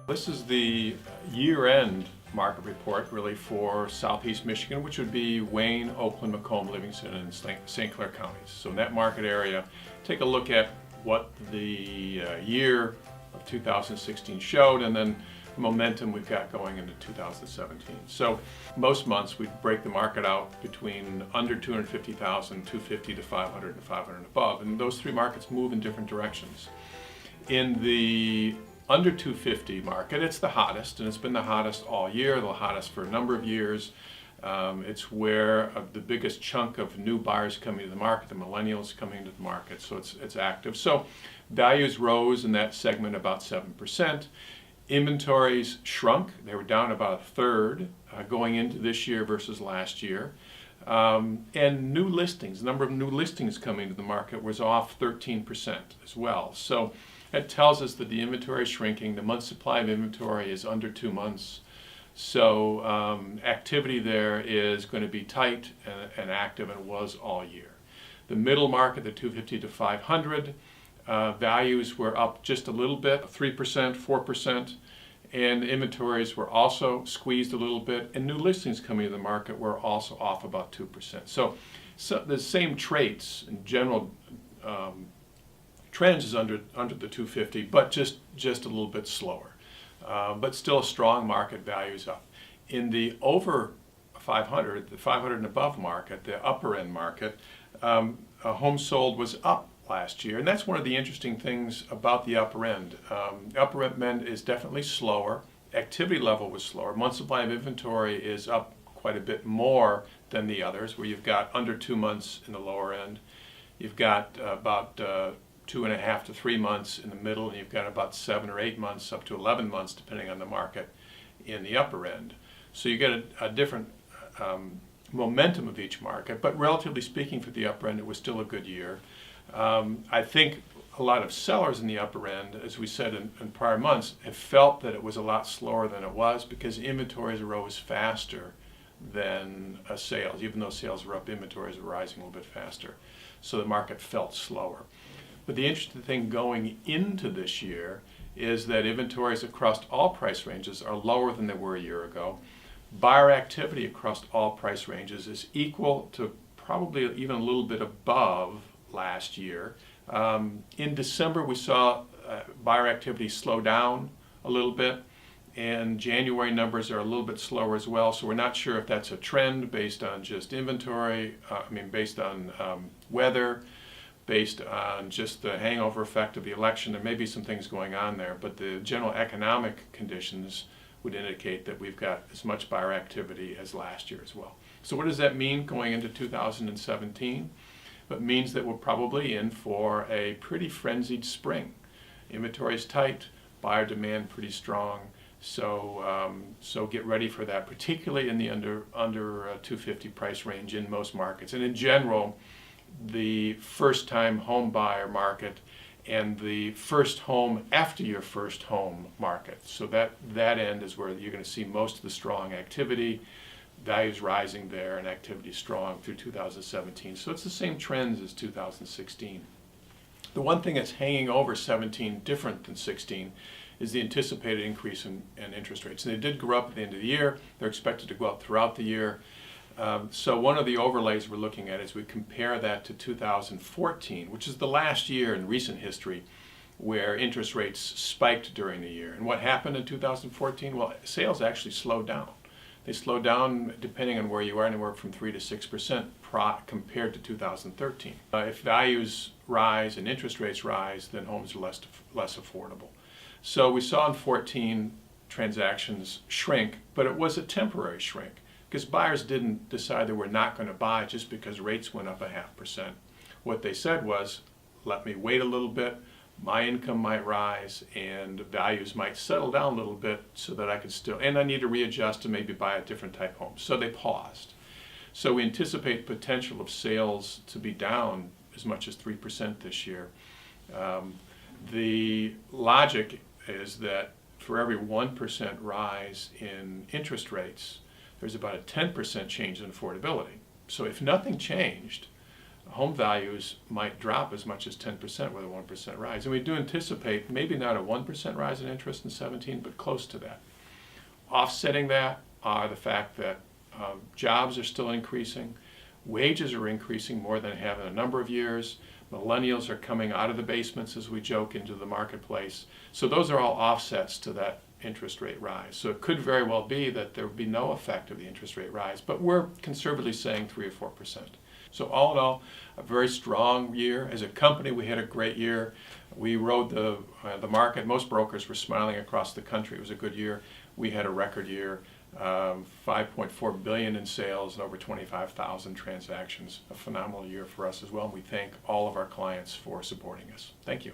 This is the year-end market report really for Southeast Michigan, which would be Wayne, Oakland, Macomb, Livingston, and St. Clair counties. So in that market area, take a look at what the year of 2016 showed, and then the momentum we've got going into 2017. So most months we break the market out between under 250,000, 250 to 500, and 500 and above, and those three markets move in different directions. In the under 250 market, it's the hottest, and it's been the hottest all year, the hottest for a number of years. It's where the biggest chunk of new buyers coming to the market, the millennials coming into the market, so it's active. So values rose in that segment about 7%. Inventories shrunk. They were down about a third going into this year versus last year. And new listings, the number of new listings coming to the market was off 13% as well. So that tells us that the inventory is shrinking. The month supply of inventory is under 2 months. So activity there is going to be tight and active, and was all year. The middle market, the 250 to 500, values were up just a little bit, 3%, 4%, and inventories were also squeezed a little bit, and new listings coming to the market were also off about 2%. So the same traits in general trends is under the 250, but just a little bit slower. But still a strong market, values up. In the over 500, the 500 and above market, the upper end market, a home sold was up last year, and that's one of the interesting things about the upper end. The upper end is definitely slower. Activity level was slower. Month supply of inventory is up quite a bit more than the others, where you've got under 2 months in the lower end. You've got about 2.5 to 3 months in the middle, and you've got about 7 or 8 months up to 11 months, depending on the market, in the upper end. So you get a different momentum of each market, but relatively speaking for the upper end, it was still a good year. I think a lot of sellers in the upper end, as we said in prior months, have felt that it was a lot slower than it was because inventories rose faster than sales. Even though sales were up, inventories were rising a little bit faster. So the market felt slower. But the interesting thing going into this year is that inventories across all price ranges are lower than they were a year ago. Buyer activity across all price ranges is equal to probably even a little bit above last year. In December, we saw buyer activity slow down a little bit, and January numbers are a little bit slower as well. So we're not sure if that's a trend based on just inventory, based on weather, based on just the hangover effect of the election. There may be some things going on there, but the general economic conditions would indicate that we've got as much buyer activity as last year as well. So what does that mean going into 2017? It means that we're probably in for a pretty frenzied spring. Inventory is tight, buyer demand pretty strong, so get ready for that, particularly in the under 250 price range in most markets. And in general, the first-time home buyer market and the first home after your first home market. So that end is where you're going to see most of the strong activity. Values rising there and activity strong through 2017. So it's the same trends as 2016. The one thing that's hanging over 17 different than 16 is the anticipated increase in interest rates. And they did go up at the end of the year. They're expected to go up throughout the year. So one of the overlays we're looking at is we compare that to 2014, which is the last year in recent history where interest rates spiked during the year. And what happened in 2014? Well, sales actually slowed down. They slowed down, depending on where you are, anywhere from 3 to 6% compared to 2013. If values rise and interest rates rise, then homes are less affordable. So we saw in 2014 transactions shrink, but it was a temporary shrink because buyers didn't decide they were not going to buy just because rates went up 0.5%. What they said was, let me wait a little bit. My income might rise and values might settle down a little bit so that I could still, and I need to readjust and maybe buy a different type home. So they paused. So we anticipate potential of sales to be down as much as 3% this year. The logic is that for every 1% rise in interest rates, there's about a 10% change in affordability. So if nothing changed, home values might drop as much as 10% with a 1% rise. And we do anticipate maybe not a 1% rise in interest in 17, but close to that. Offsetting that are the fact that jobs are still increasing, wages are increasing more than they have in a number of years, millennials are coming out of the basements, as we joke, into the marketplace. So those are all offsets to that interest rate rise. So it could very well be that there would be no effect of the interest rate rise, but we're conservatively saying 3 or 4%. So all in all, a very strong year. As a company, we had a great year. We rode the market. Most brokers were smiling across the country. It was a good year. We had a record year, $5.4 billion in sales and over 25,000 transactions. A phenomenal year for us as well. And we thank all of our clients for supporting us. Thank you.